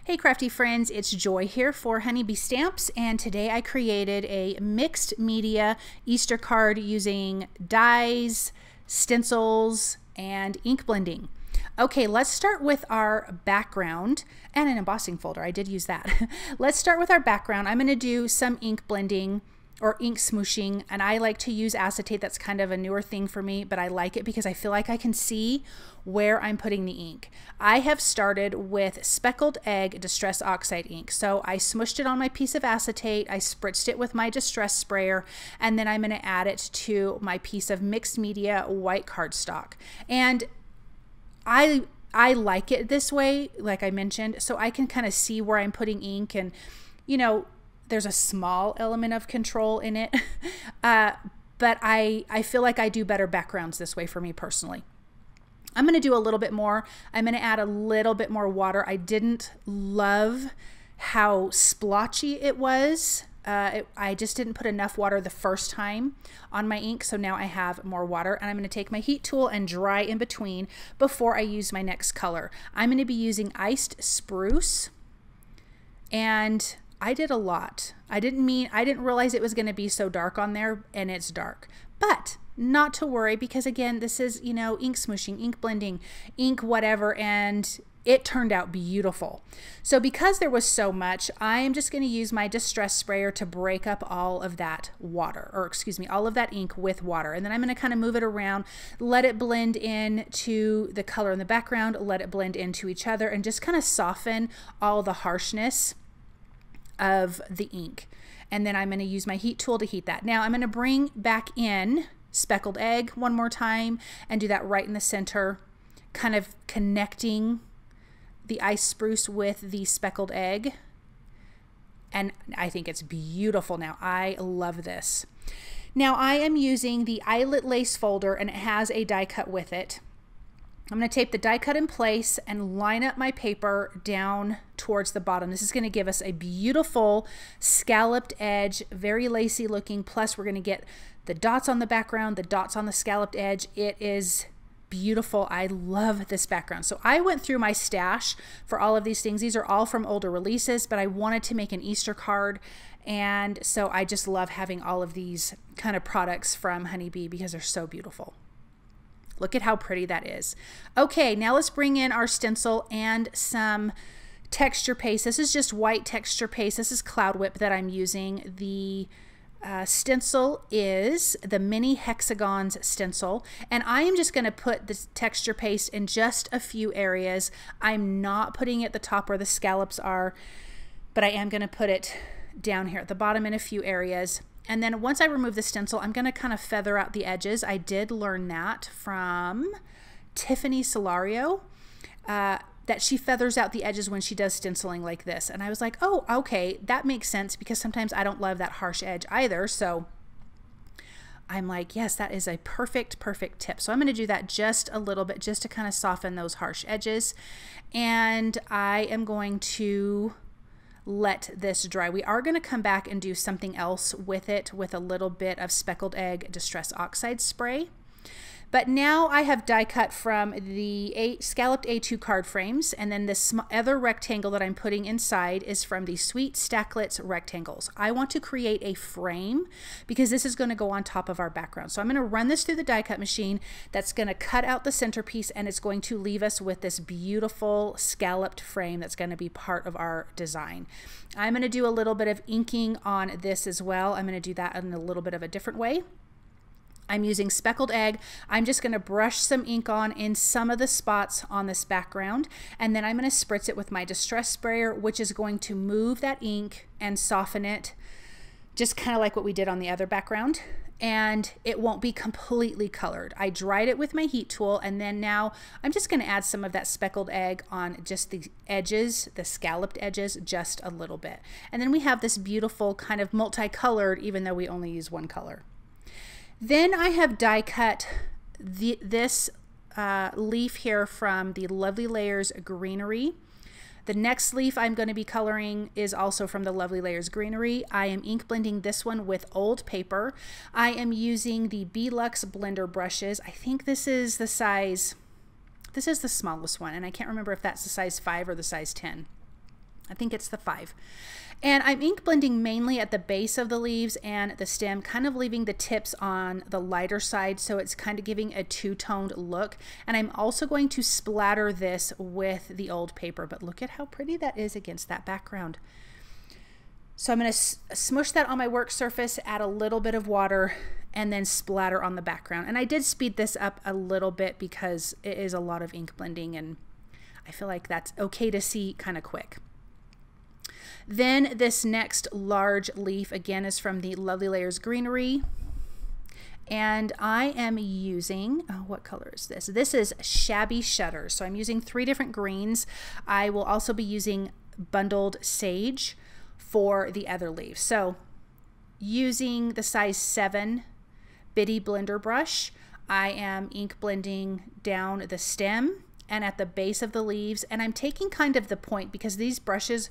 Hey crafty friends, it's Joy here for Honeybee Stamps, and today I created a mixed media Easter card using dies, stencils, and ink blending. Okay, let's start with our background and an embossing folder. I did use that. Let's start with our background. I'm going to do some ink blending or ink smooshing, and I like to use acetate. That's kind of a newer thing for me, but I like it because I feel like I can see where I'm putting the ink. I have started with Speckled Egg Distress Oxide ink. So I smushed it on my piece of acetate, I spritzed it with my distress sprayer, and then I'm going to add it to my piece of mixed media white cardstock. And I like it this way, like I mentioned, so I can kind of see where I'm putting ink, and you know, there's a small element of control in it, but I feel like I do better backgrounds this way for me personally. I'm going to do a little bit more. I'm going to add a little bit more water. I didn't love how splotchy it was. I just didn't put enough water the first time on my ink, so now I have more water, and I'm going to take my heat tool and dry in between before I use my next color. I'm going to be using Iced Spruce, and I did a lot. I didn't realize it was going to be so dark on there, and it's dark. But not to worry, because again, this is, you know, ink smooshing, ink blending, ink whatever, and it turned out beautiful. So because there was so much, I am just going to use my distress sprayer to break up all of that water, or excuse me, all of that ink with water. And then I'm going to kind of move it around, let it blend in to the color in the background, let it blend into each other, and just kind of soften all the harshness of the ink. And then I'm going to use my heat tool to heat that. Now I'm going to bring back in Speckled Egg one more time and do that right in the center, kind of connecting the Iced Spruce with the Speckled Egg. And I think it's beautiful now. I love this. Now I am using the Eyelet lace folder, and it has a die cut with it. I'm going to tape the die cut in place and line up my paper down towards the bottom. This is going to give us a beautiful scalloped edge, very lacy looking, plus we're going to get the dots on the background, the dots on the scalloped edge. It is beautiful. I love this background. So I went through my stash for all of these things. These are all from older releases, but I wanted to make an Easter card, and so I just love having all of these kind of products from Honeybee because they're so beautiful. Look at how pretty that is. Okay, now let's bring in our stencil and some texture paste. This is just white texture paste. This is Cloud Whip that I'm using. The stencil is the mini Hexagons stencil, and I am just going to put this texture paste in just a few areas. I'm not putting it at the top where the scallops are, but I am going to put it down here at the bottom in a few areas. And then once I remove the stencil, I'm going to kind of feather out the edges. I did learn that from Tiffany Solario, that she feathers out the edges when she does stenciling like this. And I was like, oh, okay, that makes sense, because sometimes I don't love that harsh edge either. So I'm like, yes, that is a perfect tip. So I'm going to do that just a little bit, just to kind of soften those harsh edges. And I am going to let this dry. We are going to come back and do something else with it, with a little bit of Speckled Egg Distress Oxide spray. But now I have die cut from the scalloped A2 card frames, and then this other rectangle that I'm putting inside is from the Sweet Stacklets rectangles. I want to create a frame because this is going to go on top of our background. So I'm going to run this through the die cut machine. That's going to cut out the centerpiece, and it's going to leave us with this beautiful scalloped frame that's going to be part of our design. I'm going to do a little bit of inking on this as well. I'm going to do that in a little bit of a different way. I'm using Speckled Egg. I'm just going to brush some ink on in some of the spots on this background, and then I'm going to spritz it with my distress sprayer, which is going to move that ink and soften it, just kind of like what we did on the other background, and it won't be completely colored. I dried it with my heat tool, and then now I'm just going to add some of that Speckled Egg on just the edges, the scalloped edges, just a little bit. And then we have this beautiful kind of multicolored, even though we only use one color. Then I have die cut this leaf here from the Lovely Layers Greenery. The next leaf I'm going to be coloring is also from the Lovely Layers Greenery. I am ink blending this one with old paper. I am using the Belux blender brushes. I think this is the size, this is the smallest one, and I can't remember if that's the size 5 or the size 10. I think it's the 5. And I'm ink blending mainly at the base of the leaves and the stem, kind of leaving the tips on the lighter side, so it's kind of giving a two-toned look. And I'm also going to splatter this with the old paper, but look at how pretty that is against that background. So I'm going to smush that on my work surface, add a little bit of water, and then splatter on the background. And I did speed this up a little bit because it is a lot of ink blending, and I feel like that's okay to see kind of quick. Then this next large leaf again is from the Lovely Layers Greenery. And I am using, oh, what color is this? This is Shabby Shutters. So I'm using 3 different greens. I will also be using Bundled Sage for the other leaves. So using the size 7 Bitty blender brush, I am ink blending down the stem and at the base of the leaves, and I'm taking kind of the point because these brushes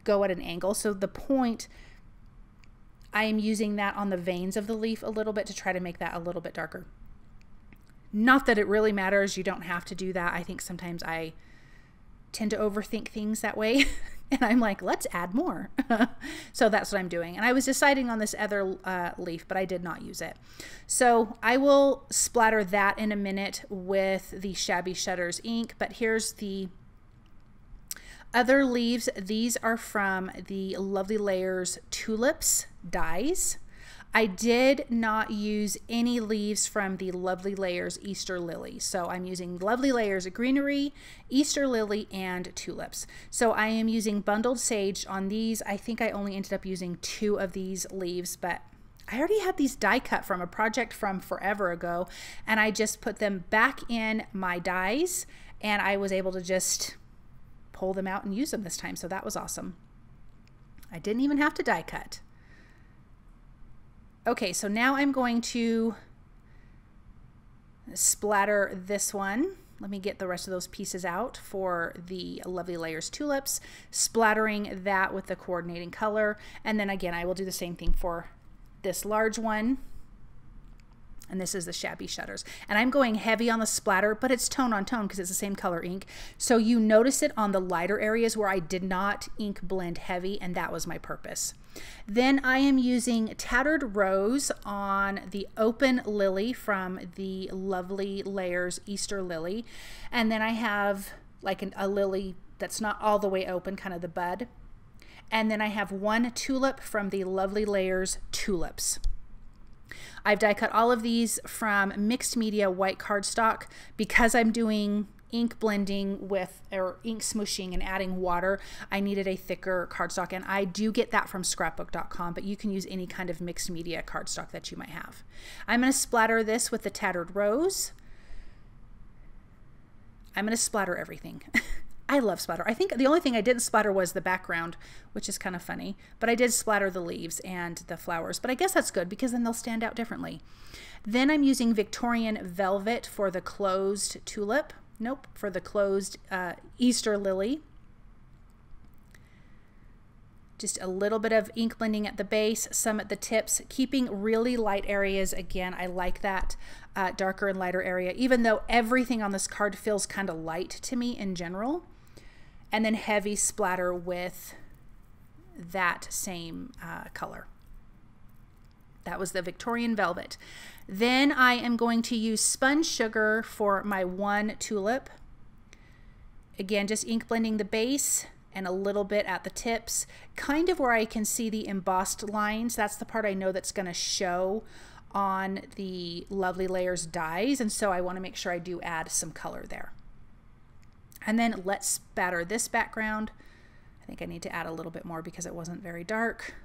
go at an angle, so the point, I am using that on the veins of the leaf a little bit to try to make that a little bit darker. Not that it really matters, you don't have to do that. I think sometimes I tend to overthink things that way and I'm like, let's add more. So that's what I'm doing. And I was deciding on this other leaf, but I did not use it. So I will splatter that in a minute with the Shabby Shutters ink, but here's the other leaves. These are from the Lovely Layers Tulips dies. I did not use any leaves from the Lovely Layers Easter Lily. So I'm using Lovely Layers Greenery, Easter Lily, and Tulips. So I am using Bundled Sage on these. I think I only ended up using 2 of these leaves, but I already had these die cut from a project from forever ago, and I just put them back in my dies, and I was able to just pull them out and use them this time. So that was awesome. I didn't even have to die cut. Okay, so now I'm going to splatter this one. Let me get the rest of those pieces out for the Lovely Layers Tulips, splattering that with the coordinating color. And then again, I will do the same thing for this large one. And this is the Shabby Shutters. And I'm going heavy on the splatter, but it's tone on tone because it's the same color ink. So you notice it on the lighter areas where I did not ink blend heavy, and that was my purpose. Then I am using Tattered Rose on the Open Lily from the Lovely Layers Easter Lily. And then I have like a lily that's not all the way open, kind of the bud. And then I have one tulip from the Lovely Layers Tulips. I've die cut all of these from mixed media white cardstock because I'm doing ink blending with, or ink smooshing and adding water. I needed a thicker cardstock, and I do get that from scrapbook.com, but you can use any kind of mixed media cardstock that you might have. I'm going to splatter this with the Tattered Rose. I'm going to splatter everything. I love splatter. I think the only thing I didn't splatter was the background, which is kind of funny, but I did splatter the leaves and the flowers, but I guess that's good because then they'll stand out differently. Then I'm using Victorian Velvet for the closed tulip. Nope, for the closed Easter Lily. Just a little bit of ink blending at the base, some at the tips, keeping really light areas. Again, I like that darker and lighter area, even though everything on this card feels kind of light to me in general. And then heavy splatter with that same color. That was the Victorian Velvet. Then I am going to use Sponge Sugar for my one tulip. Again, just ink blending the base and a little bit at the tips, kind of where I can see the embossed lines. That's the part I know that's going to show on the Lovely Layers dies, and so I want to make sure I do add some color there. And then let's spatter this background. I think I need to add a little bit more because it wasn't very dark.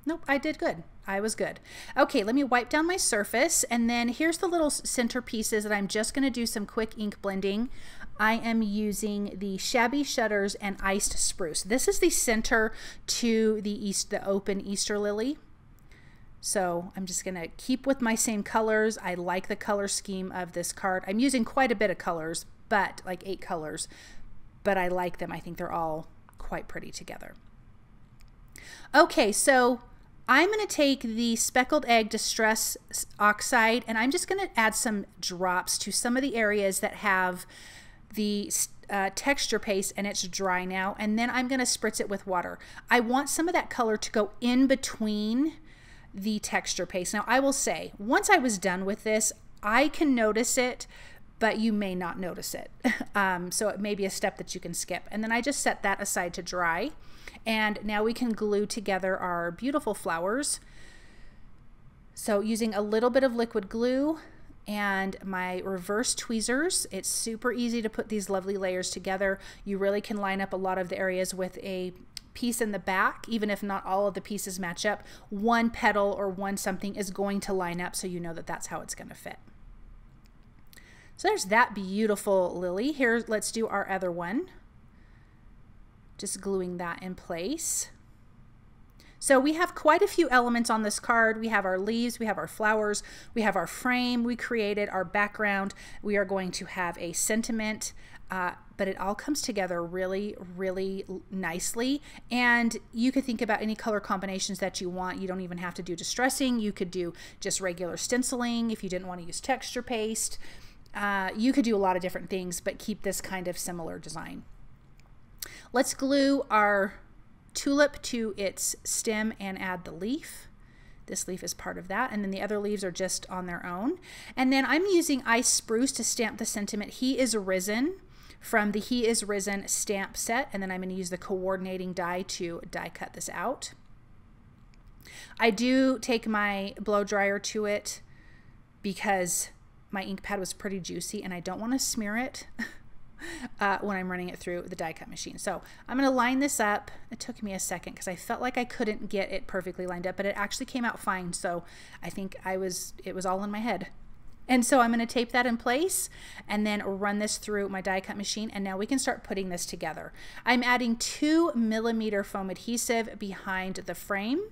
Nope, I did good. I was good. Okay, let me wipe down my surface, and then here's the little center pieces that I'm just going to do some quick ink blending. I am using the Shabby Shutters and Iced Spruce. This is the center to the open Easter Lily. So I'm just going to keep with my same colors. I like the color scheme of this card. I'm using quite a bit of colors, but like 8 colors, but I like them. I think they're all quite pretty together. Okay, so I'm going to take the Speckled Egg Distress Oxide, and I'm just going to add some drops to some of the areas that have the texture paste and it's dry now, and then I'm going to spritz it with water. I want some of that color to go in between the texture paste. Now I will say, once I was done with this, I can notice it, but you may not notice it. So it may be a step that you can skip. And then I just set that aside to dry. And now we can glue together our beautiful flowers. So using a little bit of liquid glue and my reverse tweezers, it's super easy to put these lovely layers together. You really can line up a lot of the areas with a piece in the back, even if not all of the pieces match up. One petal or one something is going to line up, so you know that that's how it's going to fit. So there's that beautiful lily. Here, let's do our other one. Just gluing that in place. So we have quite a few elements on this card. We have our leaves, we have our flowers, we have our frame we created, our background. We are going to have a sentiment, but it all comes together really, really nicely. And you could think about any color combinations that you want. You don't even have to do distressing. You could do just regular stenciling if you didn't want to use texture paste. You could do a lot of different things, but keep this kind of similar design. Let's glue our tulip to its stem and add the leaf. This leaf is part of that, and then the other leaves are just on their own. And then I'm using ice spruce to stamp the sentiment He Is Risen from the He Is Risen stamp set, and then I'm going to use the coordinating die to die cut this out. I do take my blow dryer to it because my ink pad was pretty juicy and I don't want to smear it when I'm running it through the die cut machine. So I'm going to line this up. It took me a second because I felt like I couldn't get it perfectly lined up, but it actually came out fine. So I think it was all in my head. And so I'm going to tape that in place and then run this through my die cut machine, and now we can start putting this together. I'm adding 2mm foam adhesive behind the frame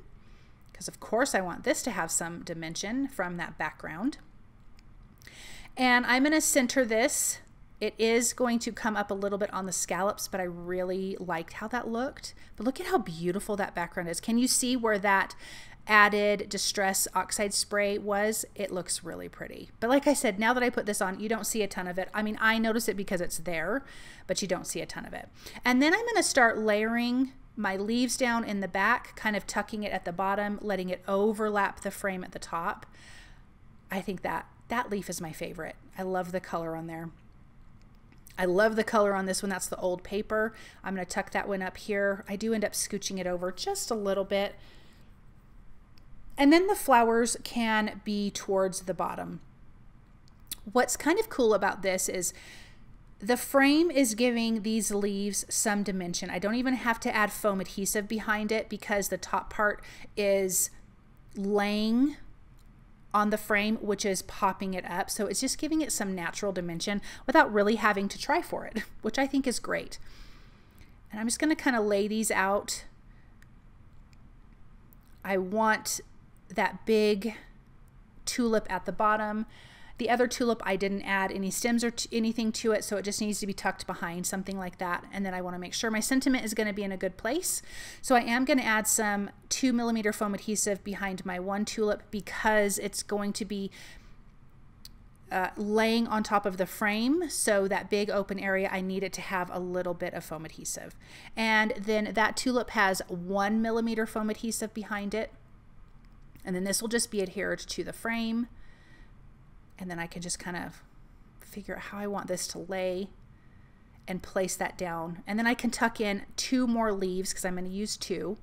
because of course I want this to have some dimension from that background. And I'm going to center this. It is going to come up a little bit on the scallops, but I really liked how that looked. But look at how beautiful that background is. Can you see where that added Distress Oxide spray was? It looks really pretty. But like I said, now that I put this on, you don't see a ton of it. I mean, I notice it because it's there, but you don't see a ton of it. And then I'm going to start layering my leaves down in the back, kind of tucking it at the bottom, letting it overlap the frame at the top. I think that leaf is my favorite. I love the color on there. I love the color on this one. That's the old paper. I'm going to tuck that one up here. I do end up scooching it over just a little bit. And then the flowers can be towards the bottom. What's kind of cool about this is the frame is giving these leaves some dimension. I don't even have to add foam adhesive behind it because the top part is laying on the frame, which is popping it up. So it's just giving it some natural dimension without really having to try for it, which I think is great. And I'm just going to kind of lay these out. I want that big tulip at the bottom. The other tulip, I didn't add any stems or anything to it, so it just needs to be tucked behind, something like that. And then I want to make sure my sentiment is going to be in a good place. So I am going to add some 2mm foam adhesive behind my one tulip because it's going to be laying on top of the frame. So that big open area, I need it to have a little bit of foam adhesive. And then that tulip has 1mm foam adhesive behind it. And then this will just be adhered to the frame. And then I can just kind of figure out how I want this to lay and place that down. And then I can tuck in 2 more leaves because I'm going to use 2.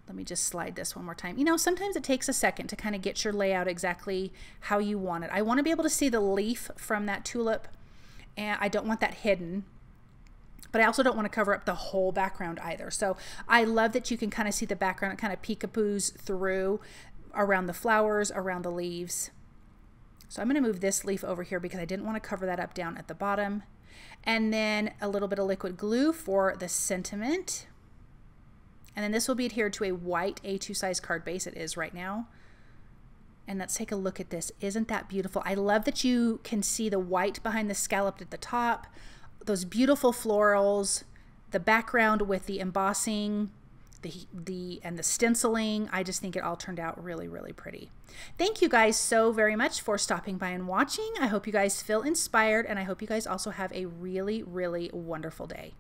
Let me just slide this one more time. You know, sometimes it takes a second to kind of get your layout exactly how you want it. I want to be able to see the leaf from that tulip, and I don't want that hidden. But I also don't want to cover up the whole background either. So I love that you can kind of see the background. It kind of peekapoos through around the flowers, around the leaves. So I'm going to move this leaf over here because I didn't want to cover that up down at the bottom. And then a little bit of liquid glue for the sentiment. And then this will be adhered to a white A2 size card base. It is right now. And let's take a look at this. Isn't that beautiful? I love that you can see the white behind the scallop at the top, those beautiful florals, the background with the embossing, and the stenciling. I just think it all turned out really, really pretty. Thank you guys so very much for stopping by and watching. I hope you guys feel inspired, and I hope you guys also have a really, really wonderful day.